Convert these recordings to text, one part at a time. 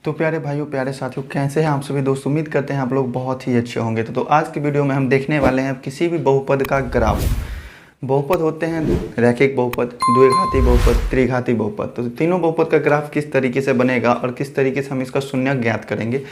तो प्यारे भाइयों प्यारे साथियों, कैसे हैं आप सभी दोस्त। उम्मीद करते हैं आप लोग बहुत ही अच्छे होंगे। तो आज की वीडियो में हम देखने वाले हैं किसी भी बहुपद का ग्राफ। बहुपद होते हैं रैखिक बहुपद, द्विघाती बहुपद, त्रिघाती बहुपद। तो तीनों बहुपद का ग्राफ किस तरीके से बनेगा और किस तरीके से हम इसका शून्य ज्ञात करेंगे।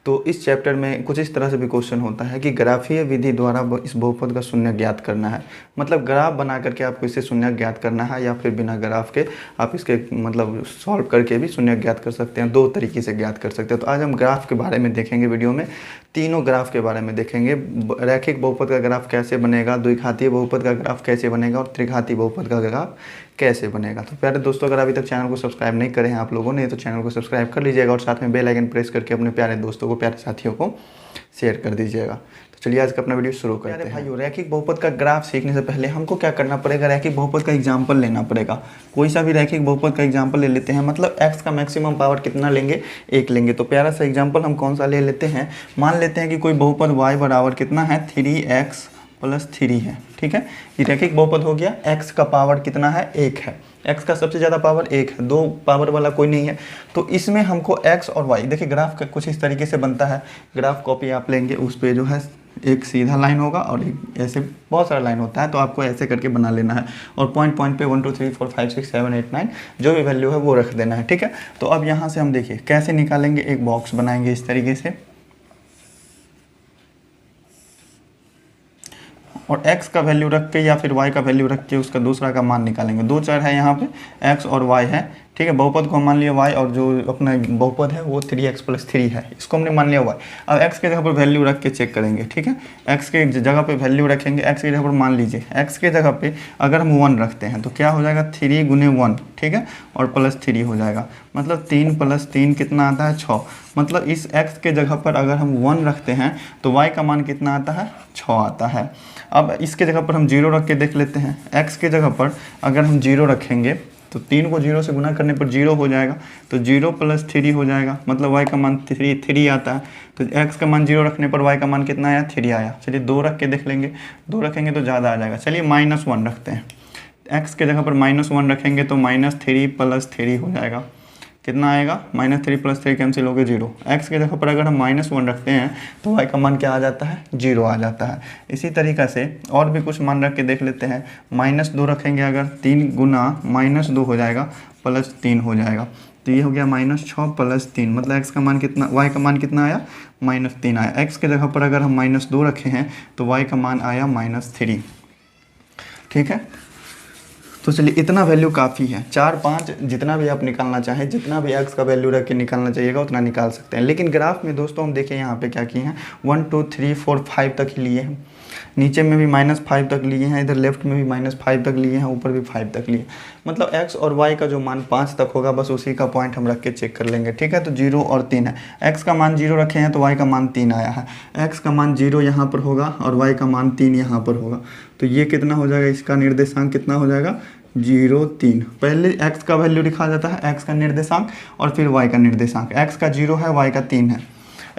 तो इस चैप्टर में कुछ इस तरह से भी क्वेश्चन होता है कि ग्राफीय विधि द्वारा इस बहुपद का शून्य ज्ञात करना है। मतलब ग्राफ बना करके आपको इसे शून्य ज्ञात करना है, या फिर बिना ग्राफ के आप इसके मतलब सॉल्व करके भी शून्य ज्ञात कर सकते हैं। दो तरीके से ज्ञात कर सकते हैं। तो आज हम ग्राफ के बारे में देखेंगे वीडियो में। तीनों ग्राफ के बारे में देखेंगे। रैखिक बहुपद का ग्राफ कैसे बनेगा, द्विघातीय बहुपद का ग्राफ कैसे बनेगा और त्रिघाती बहुपद का ग्राफ कैसे बनेगा। तो प्यारे दोस्तों, अगर अभी तक चैनल को सब्सक्राइब नहीं करे हैं आप लोगों ने, तो चैनल को सब्सक्राइब कर लीजिएगा और साथ में बेल आइकन प्रेस करके अपने प्यारे दोस्तों को, प्यारे साथियों को शेयर कर दीजिएगा। तो चलिए आज का अपना वीडियो शुरू करते हैं। भाइयों, रैखिक बहुपद का ग्राफ सीखने से पहले हमको क्या करना पड़ेगा, रैखिक बहुपद का एग्जाम्पल लेना पड़ेगा। कोई सा भी रैखिक बहुपद का एग्जाम्पल ले लेते हैं। मतलब x का मैक्सिमम पावर कितना लेंगे, 1 लेंगे। तो प्यारा सा एग्जाम्पल हम कौन सा ले लेते हैं। मान लेते हैं कि कोई बहुपद y बराबर कितना है, 3x + 3 है। ठीक है, ये रैखिक बहुपद हो गया। x का पावर कितना है, 1 है। x का सबसे ज़्यादा पावर 1 है, 2 पावर वाला कोई नहीं है। तो इसमें हमको x और y, देखिए ग्राफ का कुछ इस तरीके से बनता है। ग्राफ कॉपी आप लेंगे, उस पर जो है एक सीधा लाइन होगा और एक ऐसे बहुत सारा लाइन होता है। तो आपको ऐसे करके बना लेना है और पॉइंट पॉइंट पे 1 2 3 4 5 6 7 8 9 जो भी वैल्यू है वो रख देना है। ठीक है, तो अब यहाँ से हम देखिए कैसे निकालेंगे। एक बॉक्स बनाएंगे इस तरीके से और x का वैल्यू रख के या फिर y का वैल्यू रख के उसका दूसरा का मान निकालेंगे। दो चर है यहाँ पे, x और y है। ठीक है, बहुपद को हम मान लिया y और जो अपना बहुपद है वो 3x + 3 है, इसको हमने मान लिया y। अब x के जगह पर वैल्यू रख के चेक करेंगे। ठीक है, x के जगह पे वैल्यू रखेंगे। x की जगह पर मान लीजिए x के जगह पे अगर हम 1 रखते हैं तो क्या हो जाएगा, 3 × 1। ठीक है, और +3 हो जाएगा। मतलब 3 + 3 कितना आता है, 6। मतलब इस x के जगह पर अगर हम 1 रखते हैं तो y का मान कितना आता है, 6 आता है। अब इसके जगह पर हम 0 रख के देख लेते हैं। x के जगह पर अगर हम 0 रखेंगे तो 3 को 0 से गुना करने पर 0 हो जाएगा। तो 0 + 3 हो जाएगा। मतलब y का मान 3 आता है। तो x का मान 0 रखने पर y का मान कितना आया, 3 आया। चलिए 2 रख के देख लेंगे। 2 रखेंगे तो ज़्यादा आ जाएगा। चलिए -1 रखते हैं। x के जगह पर -1 रखेंगे तो -3 + 3 हो जाएगा। कितना आएगा, -3 + 3 कैंसिल हो गए 0। x के जगह पर अगर हम -1 रखते हैं तो y का मान क्या आ जाता है, 0 आ जाता है। इसी तरीक़ा से और भी कुछ मान रख के देख लेते हैं। -2 रखेंगे अगर, 3 × -2 हो जाएगा, +3 हो जाएगा। तो ये हो गया -6 + 3। मतलब x का मान कितना, y का मान कितना आया, -3 आया। x के जगह पर अगर हम -2 रखे हैं तो y का मान आया -3। ठीक है, तो चलिए इतना वैल्यू काफ़ी है। 4 5 जितना भी आप निकालना चाहें, जितना भी x का वैल्यू रख के निकालना चाहिएगा उतना निकाल सकते हैं। लेकिन ग्राफ में दोस्तों हम देखें यहाँ पे क्या किए हैं, 1 2 3 4 5 तक ही लिए हैं। नीचे में भी -5 तक लिए हैं, इधर लेफ्ट में भी -5 तक लिए हैं, ऊपर भी 5 तक लिए। मतलब x और y का जो मान 5 तक होगा बस उसी का पॉइंट हम रख के चेक कर लेंगे। ठीक है, तो 0 और 3 है। x का मान 0 रखे हैं तो y का मान 3 आया है। x का मान 0 यहाँ पर होगा और y का मान 3 यहाँ पर होगा। तो ये कितना हो जाएगा, इसका निर्देशांक कितना हो जाएगा, 0 3। पहले x का वैल्यू लिखा जाता है, x का निर्देशांक, और फिर y का निर्देशांक। x का 0 है, y का 3 है।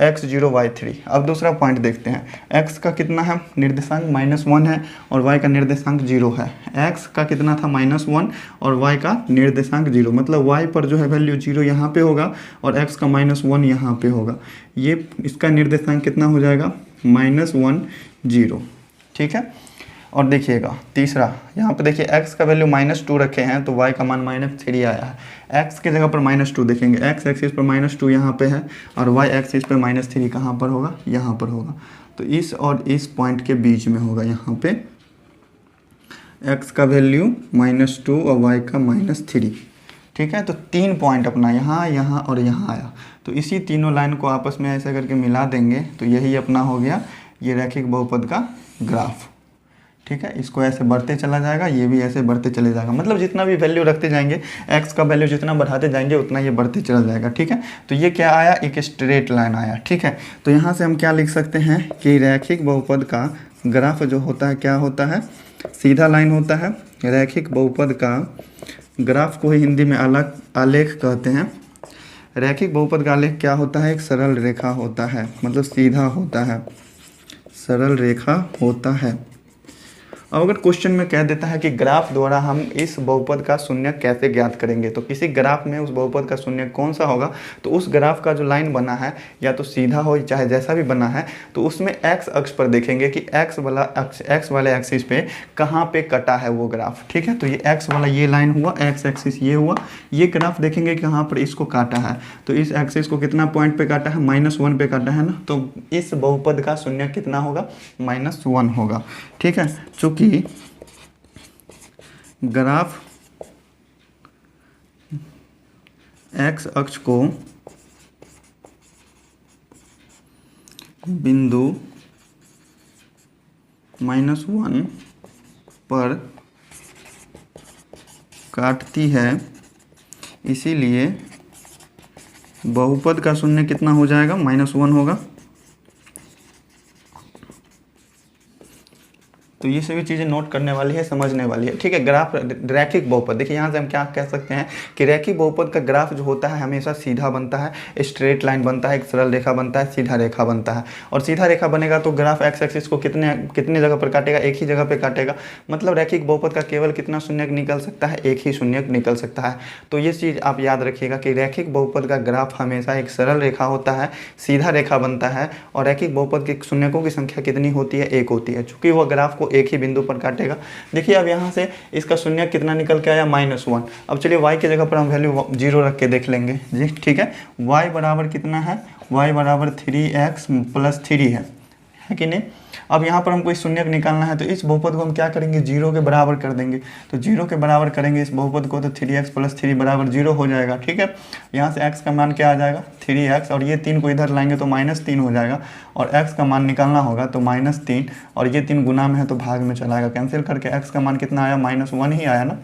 x 0 y 3। अब दूसरा पॉइंट देखते हैं। x का कितना है, निर्देशांक -1 है और y का निर्देशांक 0 है। x का कितना था, -1 और y का निर्देशांक 0। मतलब y पर जो है वैल्यू 0 यहाँ पे होगा और x का -1 यहाँ पे होगा। ये इसका निर्देशांक कितना हो जाएगा, -1 0। ठीक है, और देखिएगा तीसरा, यहाँ पे देखिए x का वैल्यू -2 रखे हैं तो y का मान -3 आया है। x के जगह पर -2 देखेंगे, x एक्सिस पर -2 यहाँ पे है और y एक्सिस पर -3 कहाँ पर होगा, यहाँ पर होगा। तो इस और इस पॉइंट के बीच में होगा। यहाँ पे x का वैल्यू -2 और y का -3। ठीक है, तो 3 पॉइंट अपना यहाँ, यहाँ और यहाँ आया। तो इसी तीनों लाइन को आपस में ऐसे करके मिला देंगे तो यही अपना हो गया ये रैखिक बहुपद का ग्राफ। ठीक है, इसको ऐसे बढ़ते चला जाएगा, ये भी ऐसे बढ़ते चले जाएगा। मतलब जितना भी वैल्यू रखते जाएंगे, x का वैल्यू जितना बढ़ाते जाएंगे उतना ये बढ़ते चला जाएगा। ठीक है, तो ये क्या आया, एक स्ट्रेट लाइन आया। ठीक है, तो यहाँ से हम क्या लिख सकते हैं कि रैखिक बहुपद का ग्राफ जो होता है क्या होता है, सीधा लाइन होता है। रैखिक बहुपद का ग्राफ को ही हिंदी में आलेख कहते हैं। रैखिक बहुपद का आलेख क्या होता है, एक सरल रेखा होता है। मतलब सीधा होता है, सरल रेखा होता है। अब अगर क्वेश्चन में कह देता है कि ग्राफ द्वारा हम इस बहुपद का शून्यक कैसे ज्ञात करेंगे, तो किसी ग्राफ में उस बहुपद का शून्यक कौन सा होगा, तो उस ग्राफ का जो लाइन बना है या तो सीधा हो चाहे जैसा भी बना है, तो उसमें एक्स अक्ष पर देखेंगे कि एक्स वाले एक्सिस पे कहाँ पे कटा है वो ग्राफ। ठीक है, तो ये एक्स वाला ये लाइन हुआ, एक्स एक्सिस ये हुआ, ये ग्राफ देखेंगे कि कहाँ पर इसको काटा है, तो इस एक्सिस को कितना पॉइंट पे काटा है, -1 पे काटा है ना, तो इस बहुपद का शून्यक कितना होगा, -1 होगा। ठीक है, चूंकि ग्राफ एक्स अक्ष को बिंदु -1 पर काटती है, इसीलिए बहुपद का शून्य कितना हो जाएगा, -1 होगा। तो ये सभी चीज़ें नोट करने वाली है, समझने वाली है। ठीक है, ग्राफ रैखिक बहुपद, देखिए यहाँ से हम क्या कह सकते हैं कि रैखिक बहुपद का ग्राफ जो होता है हमेशा सीधा बनता है, स्ट्रेट लाइन बनता है, एक सरल रेखा बनता है, सीधा रेखा बनता है। और सीधा रेखा बनेगा तो ग्राफ एक्स एक्सिस को कितने जगह पर काटेगा, एक ही जगह पर काटेगा। मतलब रैखिक बहुपद का केवल कितना शून्यक निकल सकता है, एक ही शून्यक निकल सकता है। तो ये चीज़ आप याद रखिएगा कि रैखिक बहुपद का ग्राफ हमेशा एक सरल रेखा होता है, सीधा रेखा बनता है, और रैखिक बहुपद के शून्यकों की संख्या कितनी होती है, एक होती है, चूंकि वह ग्राफ को एक ही बिंदु पर काटेगा। देखिए अब यहाँ से इसका शून्यक कितना निकल के आया, -1। अब चलिए y की जगह पर हम वैल्यू 0 रख के देख लेंगे जी। ठीक है, y बराबर कितना है, y बराबर 3x + 3 है कि नहीं। अब यहाँ पर हमको इस शून्यक निकालना है, तो इस बहुपद को हम क्या करेंगे, 0 के बराबर कर देंगे। तो 0 के बराबर करेंगे इस बहुपद को, तो 3x + 3 बराबर 0 हो जाएगा। ठीक है, यहाँ से x का मान क्या आ जाएगा, 3x, और ये 3 को इधर लाएंगे तो -3 हो जाएगा, और x का मान निकालना होगा तो -3, और ये 3 गुना में है तो भाग में चला आएगा, कैंसिल करके x का मान कितना आया, -1 ही आया ना।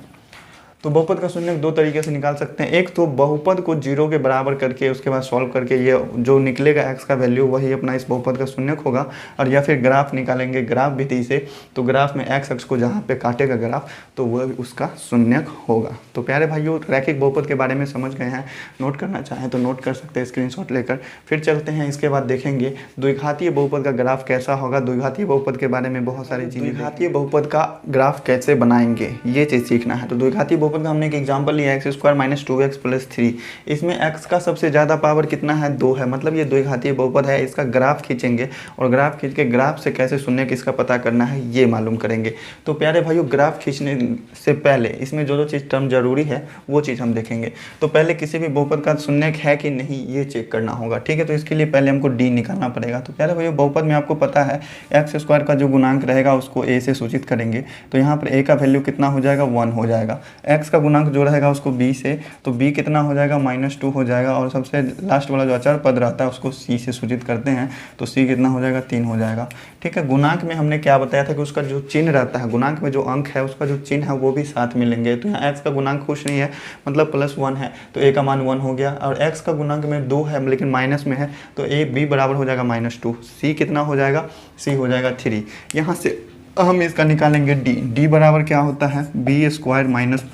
तो बहुपद का शून्यक दो तरीके से निकाल सकते हैं, एक तो बहुपद को 0 के बराबर करके उसके बाद सॉल्व करके ये जो निकलेगा x का वैल्यू वही अपना इस बहुपद का शून्यक होगा, और या फिर ग्राफ निकालेंगे ग्राफ विधि से, तो ग्राफ में x अक्ष को जहाँ पे काटेगा ग्राफ तो वह उसका शून्यक होगा। तो प्यारे भाइयों, रैखिक बहुपद के बारे में समझ गए हैं, नोट करना चाहें तो नोट कर सकते हैं स्क्रीनशॉट लेकर। फिर चलते हैं, इसके बाद देखेंगे द्विघातीय बहुपद का ग्राफ कैसा होगा। द्विघातीय बहुपद के बारे में बहुत सारी चीज़ें, द्विघातीय बहुपद का ग्राफ कैसे बनाएंगे ये चीज़ सीखना है। तो द्विघातीय बहुपद का हमने एक एग्जांपल लिया x² - 2x + 3। इसमें x का सबसे ज़्यादा पावर कितना है, 2 है, मतलब ये द्विघातीय बहुपद है। इसका ग्राफ खींचेंगे और ग्राफ खींच के ग्राफ से कैसे शून्यक इसका पता करना है ये मालूम करेंगे। तो प्यारे भाइयों, ग्राफ खींचने से पहले इसमें जो चीज़ टर्म जरूरी है वो चीज़ हम देखेंगे। तो पहले किसी भी बहुपद का शून्यक है कि नहीं ये चेक करना होगा। ठीक है, तो इसके लिए पहले हमको d निकालना पड़ेगा। तो प्यारे भाइयों, बहुपद में आपको पता है x² का जो गुणांक रहेगा उसको a से सूचित करेंगे, तो यहाँ पर a का वैल्यू कितना हो जाएगा, 1 हो जाएगा। x का गुणांक जो रहेगा उसको b से, तो b कितना हो जाएगा, -2 हो जाएगा, और सबसे लास्ट वाला जो अचर पद रहता है उसको c से सूचित करते हैं, तो c कितना हो जाएगा, 3 हो जाएगा। ठीक है, गुणांक में हमने क्या बताया था कि उसका जो चिन्ह रहता है, गुणांक में जो अंक है उसका जो चिन्ह है वो भी साथ मिलेंगे। तो यहाँ x का गुणांक कुछ नहीं है, मतलब +1 है, तो a का मान 1 हो गया, और x का गुणांक में 2 है लेकिन माइनस में है, तो b बराबर हो जाएगा -2, c कितना हो जाएगा, c हो जाएगा 3। यहाँ से हम इसका निकालेंगे d बराबर क्या होता है, b² -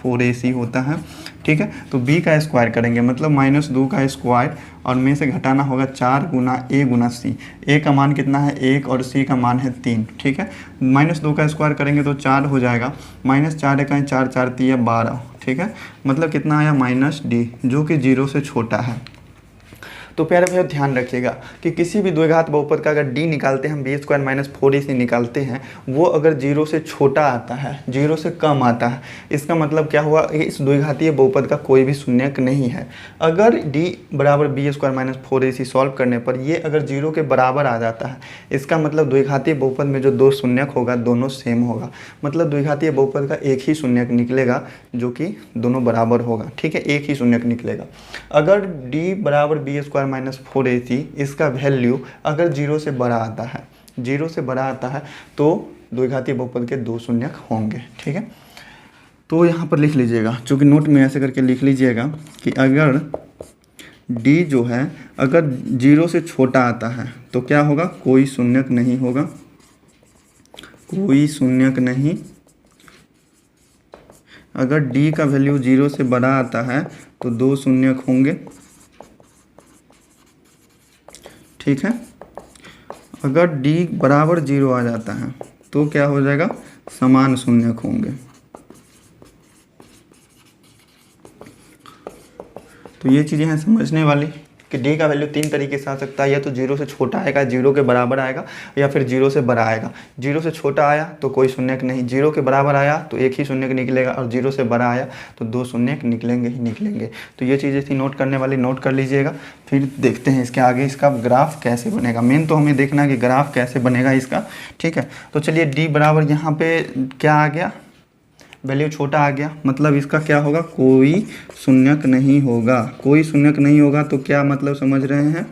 4ac होता है। ठीक है, तो b का स्क्वायर करेंगे, मतलब -2 का स्क्वायर, और में से घटाना होगा 4 गुना a गुना c। a का मान कितना है, 1, और c का मान है 3। ठीक है, -2 का स्क्वायर करेंगे तो 4 हो जाएगा, -4 का 4 4 3 12। ठीक है, मतलब कितना आया, -d, जो कि 0 से छोटा है। तो प्यारे भाइयों, ध्यान रखिएगा कि किसी भी द्विघात बहुपद का अगर d निकालते हैं, हम b² - 4ac निकालते हैं, वो अगर 0 से छोटा आता है, 0 से कम आता है, इसका मतलब क्या हुआ, इस द्विघातीय बहुपद का कोई भी शून्यक नहीं है। अगर d बराबर b² - 4ac सॉल्व करने पर ये अगर 0 के बराबर आ जाता है, इसका मतलब द्विघातीय बहुपद में जो दो शून्यक होगा दोनों सेम होगा, मतलब द्विघातीय बहुपद का एक ही शून्यक निकलेगा जो कि दोनों बराबर होगा। ठीक है, एक ही शून्यक निकलेगा। अगर d बराबर b² - 4ac, इसका वैल्यू अगर 0 से बड़ा आता है, 0 से बड़ा आता है, तो द्विघातीय बहुपद के दो शून्यक होंगे। ठीक है, तो यहाँ पर लिख लीजिएगा, चूँकि नोट में ऐसे करके लिख लीजिएगा कि अगर d जो है अगर 0 से छोटा आता है तो क्या होगा, कोई शून्यक नहीं होगा, कोई शून्यक नहीं। अगर d का वैल्यू 0 से बड़ा आता है तो दो शून्यक होंगे। ठीक है, अगर d बराबर 0 आ जाता है तो क्या हो जाएगा, समान शून्यक होंगे। तो ये चीज़ें हैं समझने वाली कि डी का वैल्यू 3 तरीके से आ सकता है, या तो 0 से छोटा आएगा, 0 के बराबर आएगा, या फिर 0 से बड़ा आएगा। 0 से छोटा आया तो कोई शून्यक नहीं, 0 के बराबर आया तो एक ही शून्यक निकलेगा, और 0 से बड़ा आया तो 2 शून्यक निकलेंगे ही निकलेंगे। तो ये चीज़ें थी नोट करने वाली, नोट कर लीजिएगा। फिर देखते हैं इसके आगे इसका ग्राफ कैसे बनेगा। मेन तो हमें देखना है कि ग्राफ कैसे बनेगा इसका, ठीक है। तो चलिए डी बराबर यहाँ पे क्या आ गया, वैल्यू छोटा आ गया, मतलब इसका क्या होगा, कोई शून्यक नहीं होगा। कोई शून्यक नहीं होगा तो क्या मतलब समझ रहे हैं,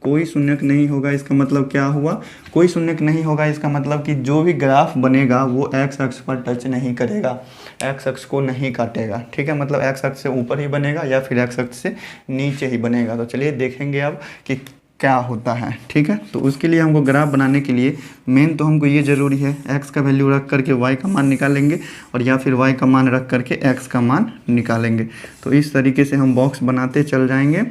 कोई शून्यक नहीं होगा इसका मतलब क्या हुआ, कोई शून्यक नहीं होगा इसका मतलब कि जो भी ग्राफ बनेगा वो एक्स अक्ष पर टच नहीं करेगा, एक्स अक्ष को नहीं काटेगा, ठीक है। मतलब एक्स अक्ष से ऊपर ही बनेगा या फिर एक्स अक्ष से नीचे ही बनेगा। तो चलिए देखेंगे अब कि क्या होता है, ठीक है। तो उसके लिए हमको ग्राफ बनाने के लिए मेन तो हमको ये ज़रूरी है, एक्स का वैल्यू रख करके वाई का मान निकालेंगे, और या फिर वाई का मान रख करके एक्स का मान निकालेंगे। तो इस तरीके से हम बॉक्स बनाते चल जाएंगे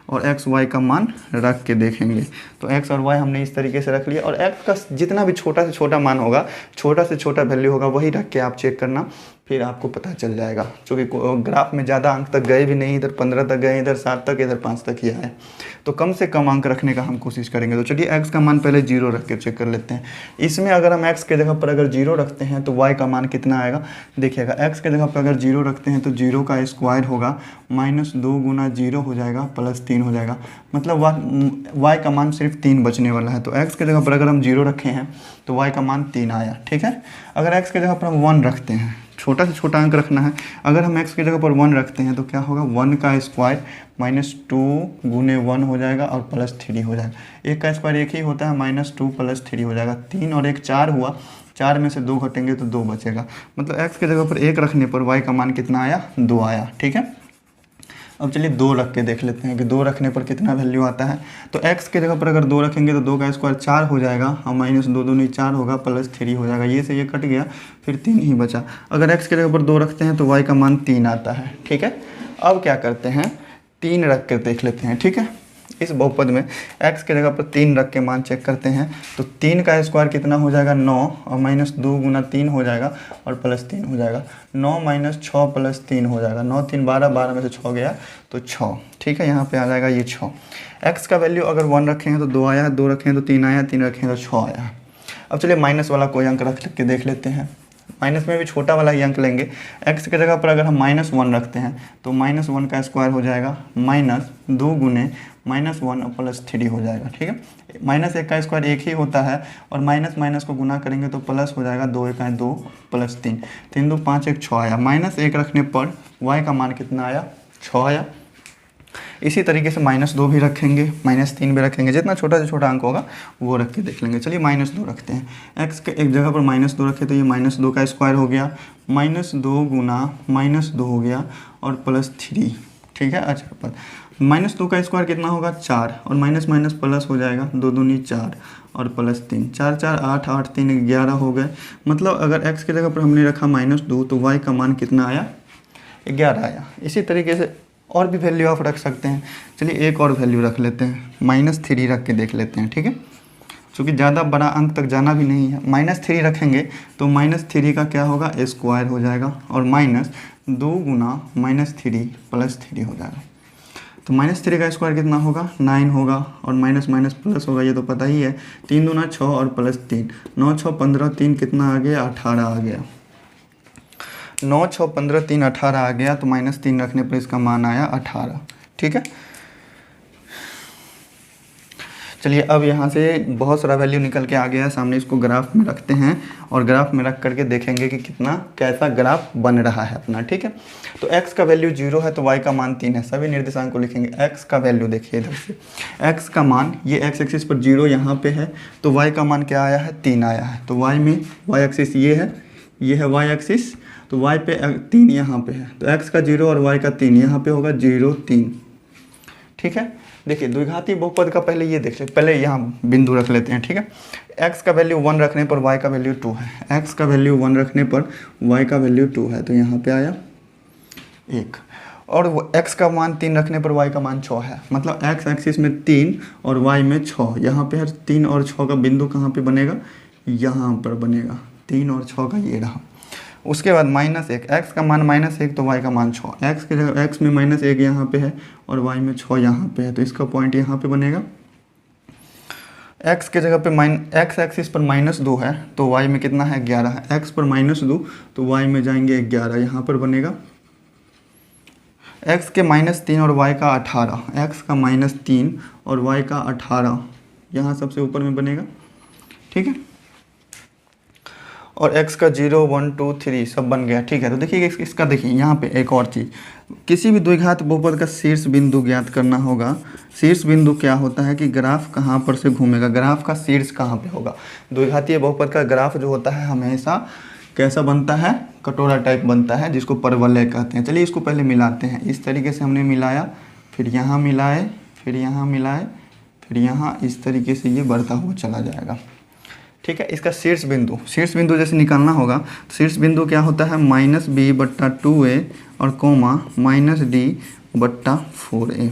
और एक्स वाई का मान रख के देखेंगे। तो एक्स और वाई हमने इस तरीके से रख लिया, और एक्स का जितना भी छोटा से छोटा मान होगा, छोटा से छोटा वैल्यू होगा, वही रख के आप चेक करना, फिर आपको पता चल जाएगा। क्योंकि ग्राफ में ज़्यादा अंक तक गए भी नहीं, इधर 15 तक गए, इधर 7 तक, इधर 5 तक ही आए, तो कम से कम अंक रखने का हम कोशिश करेंगे। तो चलिए एक्स का मान पहले 0 रख के चेक कर लेते हैं। इसमें अगर हम एक्स के जगह पर अगर 0 रखते हैं तो वाई का मान कितना आएगा, देखिएगा। एक्स के जगह पर अगर 0 रखते हैं तो 0 का स्क्वायर होगा -2 गुना 0 हो जाएगा +3 हो जाएगा, मतलब वाई का मान सिर्फ 3 बचने वाला है। तो एक्स के जगह पर अगर हम 0 रखे हैं तो वाई का मान 3 आया, ठीक है। अगर एक्स के जगह पर हम 1 रखते हैं, छोटा से छोटा अंक रखना है, अगर हम x की जगह पर 1 रखते हैं तो क्या होगा, 1 का स्क्वायर -2 गुने 1 हो जाएगा और +3 हो जाएगा। एक का स्क्वायर एक ही होता है, -2 +3 हो जाएगा। 3 और 1 4 हुआ, 4 में से 2 घटेंगे तो 2 बचेगा। मतलब x की जगह पर 1 रखने पर y का मान कितना आया, 2 आया, ठीक है। अब चलिए 2 रख के देख लेते हैं कि 2 रखने पर कितना वैल्यू आता है। तो x के जगह पर अगर 2 रखेंगे तो 2 का स्क्वायर 4 हो जाएगा, और -2 दूनी 4 होगा, +3 हो जाएगा। ये से ये कट गया, फिर 3 ही बचा। अगर x के जगह पर 2 रखते हैं तो y का मान 3 आता है, ठीक है। अब क्या करते हैं, 3 रख के देख लेते हैं, ठीक है। इस बहुपद में x के जगह पर 3 रख के मान चेक करते हैं। तो 3 का स्क्वायर कितना हो जाएगा, 9, और -2 गुना 3 हो जाएगा और +3 हो जाएगा। 9 - 6 +3 हो जाएगा, 9 3 12, 12 में से 6 गया तो 6, ठीक है। यहाँ पे आ जाएगा ये 6। x का वैल्यू अगर 1 रखे हैं तो 2 आया, 2 रखे हैं तो 3 आया, 3 रखे हैं तो 6 आया। अब चलिए माइनस वाला कोई अंक रख के देख लेते हैं। माइनस में भी छोटा वाला ही अंक लेंगे। x की जगह पर अगर हम -1 रखते हैं तो -1 का स्क्वायर हो जाएगा -2 गुने -1 और +3 हो जाएगा, ठीक है। -1 का स्क्वायर 1 ही होता है, और माइनस को गुना करेंगे तो प्लस हो जाएगा, 2 1 2 +3, 3 2 5 1 6 आया। -1 रखने पर y का मान कितना आया, 6 आया। इसी तरीके से -2 भी रखेंगे, -3 भी रखेंगे, जितना छोटा से छोटा अंक होगा वो रख के देख लेंगे। चलिए -2 रखते हैं। x के एक जगह पर -2 रखे तो ये -2 का स्क्वायर हो गया, -2 गुना -2 हो गया और +3, ठीक है। अच्छा, पर -2 का स्क्वायर कितना होगा, 4, और माइनस माइनस प्लस हो जाएगा, 2 दूनी 4 और +3, 4 4 8 8 3 11 हो गए। मतलब अगर x की जगह पर हमने रखा -2 तो y का मान कितना आया, 11 आया। इसी तरीके से और भी वैल्यू आप रख सकते हैं। चलिए एक और वैल्यू रख लेते हैं, -3 रख के देख लेते हैं, ठीक है। क्योंकि ज़्यादा बड़ा अंक तक जाना भी नहीं है। -3 रखेंगे तो -3 का क्या होगा, स्क्वायर हो जाएगा, और -2 गुना -3 +3 हो जाएगा। तो -3 का स्क्वायर कितना होगा, 9 होगा, और माइनस माइनस प्लस होगा, ये तो पता ही है। 3 दूना 6 और +3, 9 6 15, 3 कितना आ गया, 18 आ गया। 9 6 15 3 18 आ गया। तो -3 रखने पर इसका मान आया 18, ठीक है। चलिए अब यहाँ से बहुत सारा वैल्यू निकल के आ गया है सामने, इसको ग्राफ में रखते हैं और ग्राफ में रख करके देखेंगे कि कैसा ग्राफ बन रहा है अपना, ठीक है। तो x का वैल्यू 0 है तो y का मान 3 है। सभी निर्देशांक को लिखेंगे। x का वैल्यू देखिए इधर से, x का मान ये x एक्सिस पर 0 यहाँ पे है, तो y का मान क्या आया है, 3 आया है। तो y में y एक्सिस ये है y एक्सिस, तो y पे 3 यहाँ पे है, तो x का 0 और y का 3 यहाँ पे होगा 0 3, ठीक है। देखिए द्विघाती बहुपद का पहले ये देख ले, पहले यहाँ बिंदु रख लेते हैं, ठीक है। x का वैल्यू 1 रखने पर y का वैल्यू 2 है, x का वैल्यू 1 रखने पर y का वैल्यू 2 है, तो यहाँ पे आया 1। और x का मान 3 रखने पर y का मान 6 है। मतलब x एक्सिस में 3 और y में 6, यहाँ पे हर 3 और 6 का बिंदु कहाँ पे बनेगा, यहाँ पर बनेगा, 3 और 6 का ये रहा। उसके बाद -1, x का मान -1 तो y का मान 6, x के जगह x में -1 यहाँ पे है और y में 6 यहाँ पे है, तो इसका पॉइंट यहाँ पे बनेगा। x के जगह पे x एक्सिस पर -2 है तो y में कितना है 11 है, x पर -2 तो y में जाएंगे 11, यहाँ पर बनेगा x के -3 और y का 18, x का -3 और y का 18 यहाँ सबसे ऊपर में बनेगा, ठीक है। और x का 0 1 2 3 सब बन गया, ठीक है। तो देखिए इसका देखिए यहाँ पे एक और चीज़, किसी भी द्विघात बहुपद का शीर्ष बिंदु ज्ञात करना होगा। शीर्ष बिंदु क्या होता है कि ग्राफ कहाँ पर से घूमेगा, ग्राफ का शीर्ष कहाँ पे होगा। द्विघातीय बहुपद का ग्राफ जो होता है हमेशा कैसा बनता है, कटोरा टाइप बनता है, जिसको परवलय कहते हैं। चलिए इसको पहले मिलाते हैं। इस तरीके से हमने मिलाया, फिर यहाँ मिलाए, फिर यहाँ मिलाए, फिर यहाँ, इस तरीके से ये बढ़ता हुआ चला जाएगा, ठीक है। इसका शीर्ष बिंदु जैसे निकालना होगा, तो शीर्ष बिंदु क्या होता है -b/2a और कोमा -d/4a।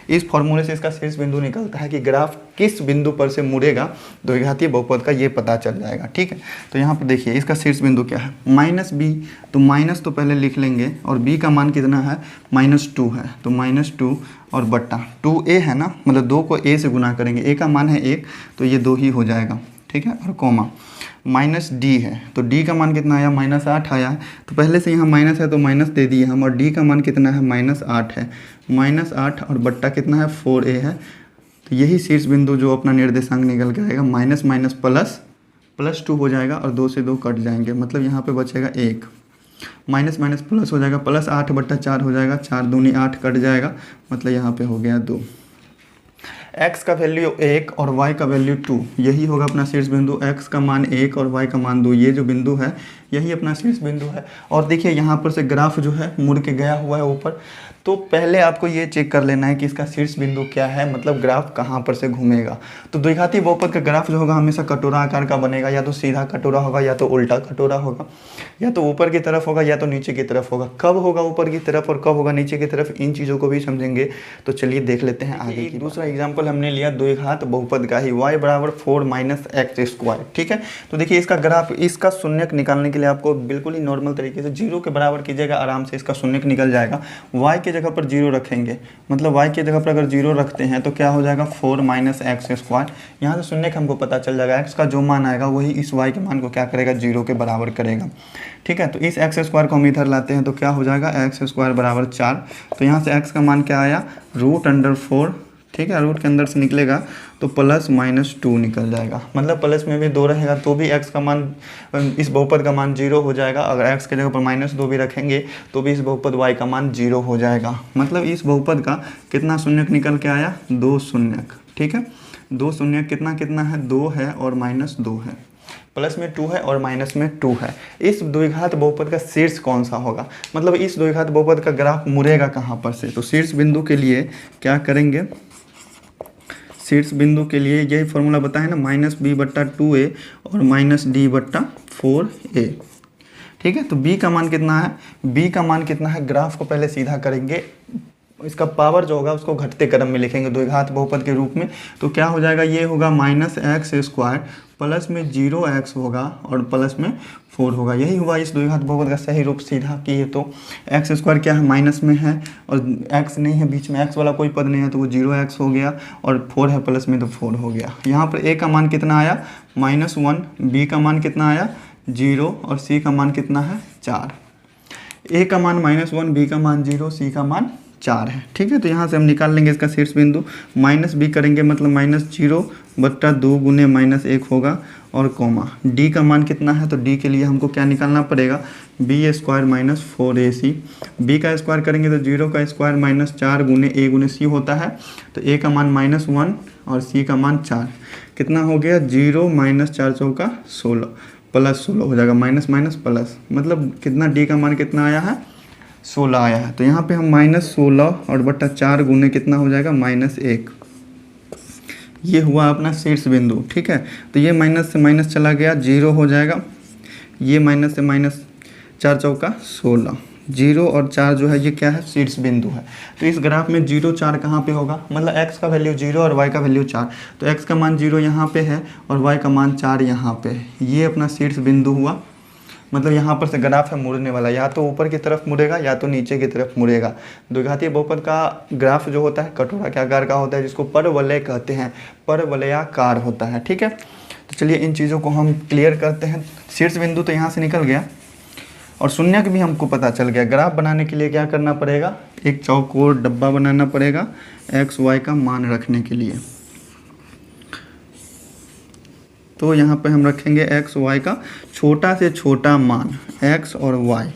इस फॉर्मूले से इसका शीर्ष बिंदु निकलता है कि ग्राफ किस बिंदु पर से मुड़ेगा द्विघातीय बहुपद का, ये पता चल जाएगा, ठीक है। तो यहाँ पर देखिए इसका शीर्ष बिंदु क्या है -b, तो माइनस तो पहले लिख लेंगे और b का मान कितना है -2 है, तो -2 और बट्टा 2a है ना, मतलब 2 को a से गुना करेंगे, a का मान है 1 तो ये 2 ही हो जाएगा, ठीक है। और कोमा -d है, तो d का मान कितना आया -8 आया है, तो पहले से यहाँ माइनस है तो माइनस दे दिए हम, और d का मान कितना है -8 है, -8 और बट्टा कितना है 4a है। तो यही शीर्ष बिंदु जो अपना निर्देशांक निकल के आएगा, माइनस माइनस प्लस +2 हो जाएगा और 2 से 2 कट जाएंगे, मतलब यहाँ पे बचेगा 1, माइनस माइनस प्लस हो जाएगा, +8/4 हो जाएगा, 4 दूनी 8 कट जाएगा, मतलब यहाँ पे हो गया 2। x का वैल्यू 1 और y का वैल्यू 2, यही होगा अपना शीर्ष बिंदु। x का मान 1 और y का मान 2, ये जो बिंदु है यही अपना शीर्ष बिंदु है। और देखिए यहाँ पर से ग्राफ जो है मुड़ के गया हुआ है ऊपर, तो पहले आपको ये चेक कर लेना है कि इसका शीर्ष बिंदु क्या है, मतलब ग्राफ कहाँ पर से घूमेगा। तो द्विघातीय बहुपद का ग्राफ जो होगा हमेशा कटोरा आकार का बनेगा, या तो सीधा कटोरा होगा या तो उल्टा कटोरा होगा, या तो ऊपर की तरफ होगा या तो नीचे की तरफ होगा। कब होगा ऊपर की तरफ और कब होगा नीचे की तरफ, इन चीज़ों को भी समझेंगे। तो चलिए देख लेते हैं आगे की। दूसरा एग्जाम्पल हमने लिया द्विघात बहुपद का ही, y = 4 - x², ठीक है। तो देखिए इसका ग्राफ, इसका शून्यक निकालने के लिए आपको बिल्कुल ही नॉर्मल तरीके से 0 के बराबर कीजिएगा, आराम से इसका शून्यक निकल जाएगा। y के जगह पर 0 रखेंगे, मतलब y के जगह पर अगर 0 रखते हैं तो क्या हो जाएगा 4 - x²। यहाँ से शून्यक हमको पता चल जाएगा, x का जो मान आएगा वही इस y के मान को क्या करेगा 0 के बराबर करेगा, ठीक है। तो इस x² को हम इधर लाते हैं तो क्या हो जाएगा x² = 4। तो यहाँ से x का मान क्या आया √4, ठीक है। रूट के अंदर से निकलेगा तो +-2 निकल जाएगा, मतलब प्लस में भी 2 रहेगा तो भी x का मान, इस बहुपद का मान 0 हो जाएगा। अगर x के जगह पर -2 भी रखेंगे तो भी इस बहुपद y का मान 0 हो जाएगा। मतलब इस बहुपद का कितना शून्यक निकल के आया 2 शून्यक, ठीक है। 2 शून्यक कितना है 2 है और -2 है, प्लस में 2 है और माइनस में 2 है। इस द्विघात बहुपद का शीर्ष कौन सा होगा, मतलब इस द्विघात बहुपद का ग्राफ मुड़ेगा कहाँ पर से। तो शीर्ष बिंदु के लिए क्या करेंगे, शीर्ष बिंदु के लिए यही फॉर्मूला बताए ना, -b/2a और -d/4a, ठीक है। तो b का मान कितना है, b का मान कितना है, ग्राफ को पहले सीधा करेंगे, इसका पावर जो होगा उसको घटते क्रम में लिखेंगे द्विघात बहुपद के रूप में। तो क्या हो जाएगा, ये होगा -x² प्लस में 0x होगा और प्लस में 4 होगा। यही हुआ इस द्विघात बहुपद का सही रूप सीधा किए तो। x² क्या है माइनस में है और x नहीं है बीच में, x वाला कोई पद नहीं है तो वो 0x हो गया, और 4 है प्लस में तो 4 हो गया। यहाँ पर a का मान कितना आया -1, b का मान कितना आया 0 और c का मान कितना है 4। a का मान -1, b का मान 0, c का मान 4 है, ठीक है। तो यहाँ से हम निकाल लेंगे इसका शीर्ष बिंदु, -b करेंगे मतलब -0/2 गुने -1 होगा और कोमा d का मान कितना है, तो d के लिए हमको क्या निकालना पड़ेगा b² - 4ac। b का स्क्वायर करेंगे तो 0 का स्क्वायर -4 गुने a गुने c होता है, तो a का मान -1 और c का मान 4, कितना हो गया 0 - 4 चौका 16 +16 हो जाएगा, माइनस माइनस प्लस, मतलब कितना d का मान कितना आया है 16 आया है। तो यहाँ पे हम -16 और बट्टा 4 गुने कितना हो जाएगा -1, ये हुआ अपना शीर्ष बिंदु, ठीक है। तो ये माइनस से माइनस चला गया 0 हो जाएगा, ये माइनस से -4 चौका 16, 0 और 4 जो है ये क्या है, शीर्ष बिंदु है। तो इस ग्राफ में 0 4 कहाँ पे होगा, मतलब x का वैल्यू 0 और y का वैल्यू 4, तो x का मान 0 यहाँ पे है और y का मान 4 यहाँ पे है। ये अपना शीर्ष बिंदु हुआ, मतलब यहाँ पर से ग्राफ है मुड़ने वाला, या तो ऊपर की तरफ मुड़ेगा या तो नीचे की तरफ मुड़ेगा। द्विघातीय बहुपद का ग्राफ जो होता है कटोरा के आकार का होता है, जिसको परवलय कहते हैं, परवलयाकार होता है। ठीक है, तो चलिए इन चीज़ों को हम क्लियर करते हैं। शीर्ष बिंदु तो यहाँ से निकल गया और शून्यक भी हमको पता चल गया। ग्राफ बनाने के लिए क्या करना पड़ेगा, एक चौकोर डब्बा बनाना पड़ेगा एक्स वाई का मान रखने के लिए। तो यहाँ पे हम रखेंगे एक्स वाई का छोटा से छोटा मान, एक्स और वाई।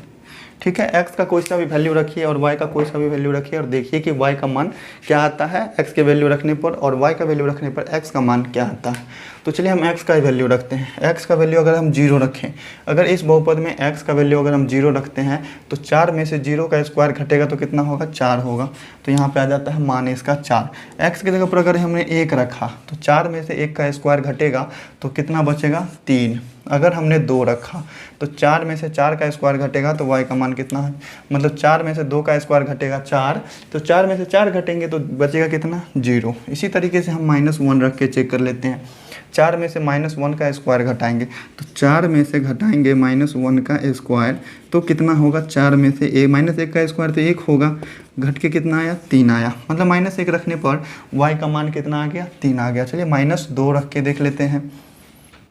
ठीक है, x का कोई सा भी वैल्यू रखिए और y का कोई सा भी वैल्यू रखिए और देखिए कि y का मान क्या आता है x के वैल्यू रखने पर और y का वैल्यू रखने पर x का मान क्या आता है। तो चलिए हम x का वैल्यू रखते हैं। x का वैल्यू अगर हम 0 रखें, अगर इस बहुपद में x का वैल्यू अगर हम 0 रखते हैं तो 4 में से 0 का स्क्वायर घटेगा तो कितना होगा, 4 होगा। तो यहाँ पे आ जाता है मान इसका 4। x की जगह पर अगर हमने 1 रखा तो 4 में से 1 का स्क्वायर घटेगा तो कितना बचेगा, 3। अगर हमने 2 रखा तो 4 में से 4 का स्क्वायर घटेगा तो y का मान कितना है, मतलब 4 में से 2 का स्क्वायर घटेगा 4, तो 4 में से 4 घटेंगे तो बचेगा कितना, 0। इसी तरीके से हम -1 रख के चेक कर लेते हैं। 4 में से -1 का स्क्वायर घटाएंगे तो 4 में से घटाएंगे -1 का स्क्वायर तो कितना होगा, 4 में से -1 का स्क्वायर तो 1 होगा, घट के कितना आया, 3 आया। मतलब -1 रखने पर y का मान कितना आ गया, 3 आ गया। चलिए -2 रख के देख लेते हैं।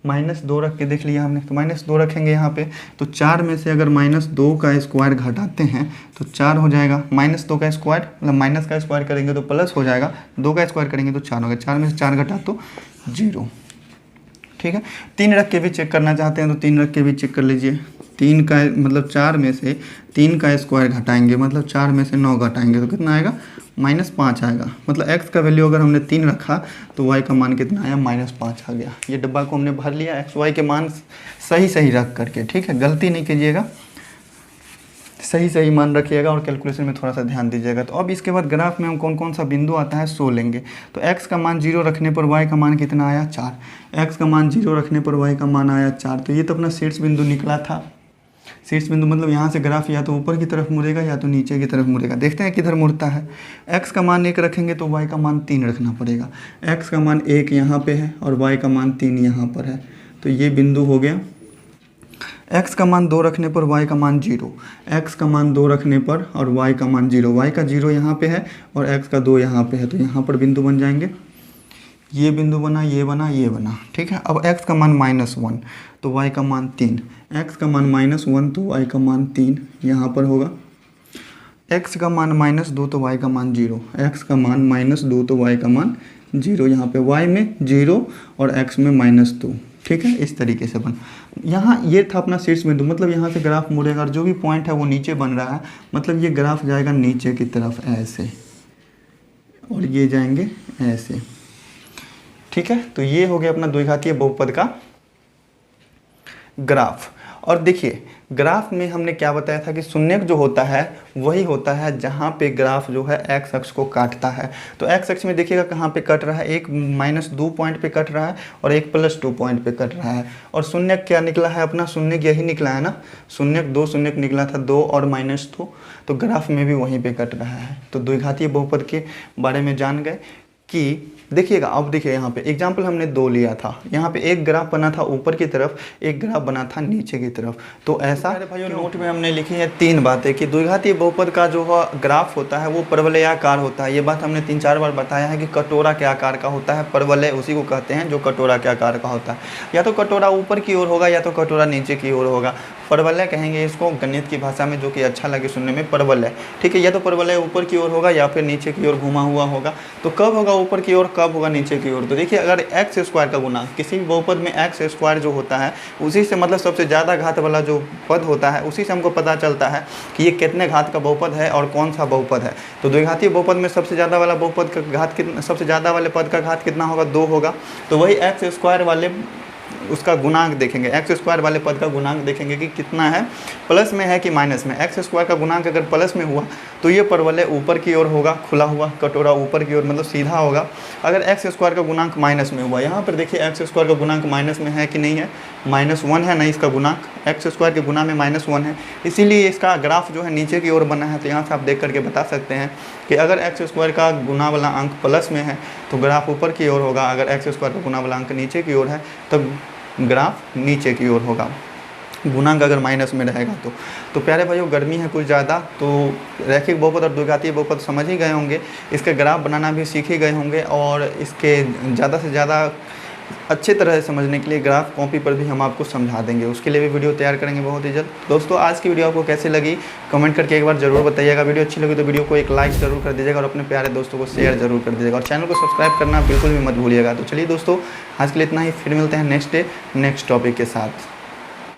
-2 रख के देख लिया हमने, तो -2 रखेंगे यहाँ पे, तो 4 में से अगर -2 का स्क्वायर घटाते हैं तो 4 हो जाएगा। -2 का स्क्वायर मतलब माइनस का स्क्वायर करेंगे तो प्लस हो जाएगा, 2 का स्क्वायर करेंगे तो 4 होगा। 4 में से 4 घटा तो 0। ठीक है, 3 रख के भी चेक करना चाहते हैं तो 3 रख के भी चेक कर लीजिए। 3 का मतलब 4 में से 3 का स्क्वायर घटाएंगे, मतलब 4 में से 9 घटाएंगे तो कितना आएगा, -5 आएगा। मतलब x का वैल्यू अगर हमने 3 रखा तो y का मान कितना आया, -5 आ गया। ये डब्बा को हमने भर लिया x y के मान सही रख करके। ठीक है, गलती नहीं कीजिएगा, सही मान रखिएगा और कैलकुलेशन में थोड़ा सा ध्यान दीजिएगा। तो अब इसके बाद ग्राफ में हम कौन कौन सा बिंदु आता है सो लेंगे। तो x का मान 0 रखने पर y का मान कितना आया, 4। x का मान 0 रखने पर y का मान आया 4। तो ये तो अपना शीर्ष बिंदु निकला था। शीर्ष बिंदु मतलब यहाँ से ग्राफ या तो ऊपर की तरफ मुड़ेगा या तो नीचे की तरफ मुड़ेगा। देखते हैं किधर मुड़ता है। x का मान 1 रखेंगे तो y का मान 3 रखना पड़ेगा। x का मान 1 यहाँ पे है और y का मान 3 यहाँ पर है, तो ये बिंदु हो गया। x का मान 2 रखने पर y का मान 0, x का मान 2 रखने पर और y का मान 0, y का 0 यहाँ पे है और x का 2 यहाँ पे है, तो यहाँ पर बिंदु बन जाएंगे। ये बिंदु बना, ये बना, ये बना। ठीक है, अब x का मान -1 तो y का मान 3, x का मान -1 तो y का मान 3 यहाँ पर होगा। x का मान -2 तो y का मान 0, x का मान -2 तो y का मान 0 यहाँ पे, y में 0 और x में -2। ठीक है, इस तरीके से बन। यहाँ ये था अपना शीर्ष बिंदु, मतलब यहाँ से ग्राफ मुड़ेगा और जो भी पॉइंट है वो नीचे बन रहा है, मतलब ये ग्राफ जाएगा नीचे की तरफ ऐसे और ये जाएंगे ऐसे। ठीक है, तो ये हो गया अपना द्विघातीय बहुपद का ग्राफ। और देखिए ग्राफ में हमने क्या बताया था कि शून्यक जो होता है वही होता है जहाँ पे ग्राफ जो है x अक्ष को काटता है। तो x अक्ष में देखिएगा कहाँ पे कट रहा है, एक -2 पॉइंट पे कट रहा है और एक +2 पॉइंट पे कट रहा है। और शून्यक क्या निकला है अपना, शून्यक यही निकला है ना, शून्यक 2 शून्यक निकला था, 2 और -2, तो ग्राफ में भी वहीं पे कट रहा है। तो द्विघातीय बहुपद के बारे में जान गए कि देखिएगा। अब देखिए यहाँ पे एग्जाम्पल हमने 2 लिया था, यहाँ पे एक ग्राफ बना था ऊपर की तरफ, एक ग्राफ बना था नीचे की तरफ। तो ऐसा भाइयों नोट में हमने लिखी है 3 बातें कि द्विघातीय बहुपद का जो ग्राफ होता है वो परवलयाकार होता है। ये बात हमने 3-4 बार बताया है कि कटोरा के आकार का होता है। परवलय उसी को कहते हैं जो कटोरा के आकार का होता है, या तो कटोरा ऊपर की ओर होगा या तो कटोरा नीचे की ओर होगा। परवलय कहेंगे इसको गणित की भाषा में, जो कि अच्छा लगे सुनने में, परवलय। ठीक है, या तो परवलय ऊपर की ओर होगा या फिर नीचे की ओर घुमा हुआ होगा। तो कब होगा ऊपर की ओर, कब होगा नीचे की ओर। तो देखिए अगर x स्क्वायर का गुना किसी भी बहुपद में x स्क्वायर जो होता है उसी से, मतलब सबसे ज़्यादा घात वाला जो पद होता है उसी से हमको पता चलता है कि ये कितने घात का बहुपद है और कौन सा बहुपद है। तो द्विघातीय बहुपद में सबसे ज़्यादा वाला बहुपद का घात कितना, सबसे ज़्यादा वाले पद का घात कितना होगा, 2 होगा। तो वही x स्क्वायर वाले उसका गुणांक देखेंगे, एक्स स्क्वायर वाले पद का गुणांक देखेंगे कि कितना है, प्लस में है कि माइनस में। एक्स स्क्वायर का गुणांक अगर प्लस में हुआ तो ये परवलय ऊपर की ओर होगा, खुला हुआ कटोरा ऊपर की ओर मतलब सीधा होगा। अगर एक्स स्क्वायर का गुणांक माइनस में हुआ, यहाँ पर देखिए एक्स स्क्वायर का गुणांक माइनस में है कि नहीं है, -1 है नहीं इसका गुणांक, एक्स स्क्वायर के गुना में -1 है, इसीलिए इसका ग्राफ जो है नीचे की ओर बना है। तो यहाँ से आप देख करके बता सकते हैं कि अगर एक्स स्क्वायर का गुना वाला अंक प्लस में है तो ग्राफ ऊपर की ओर होगा, अगर एक्स स्क्वायर का गुना वाला अंक नीचे की ओर है तब ग्राफ नीचे की ओर होगा, गुणांक अगर माइनस में रहेगा तो प्यारे भाइयों गर्मी है कुछ ज़्यादा, तो रैखिक बहुपद और द्विघातीय बहुपद समझ ही गए होंगे, इसके ग्राफ बनाना भी सीख ही गए होंगे, और इसके ज़्यादा से ज़्यादा अच्छे तरह से समझने के लिए ग्राफ कॉपी पर भी हम आपको समझा देंगे, उसके लिए भी वीडियो तैयार करेंगे बहुत ही जल्द। दोस्तों आज की वीडियो आपको कैसी लगी कमेंट करके एक बार ज़रूर बताइएगा। वीडियो अच्छी लगी तो वीडियो को एक लाइक ज़रूर कर दीजिएगा और अपने प्यारे दोस्तों को शेयर ज़रूर कर दीजिएगा, और चैनल को सब्सक्राइब करना बिल्कुल भी मत भूलिएगा। तो चलिए दोस्तों आज के लिए इतना ही, फिर मिलते हैं नेक्स्ट डे नेक्स्ट टॉपिक के साथ।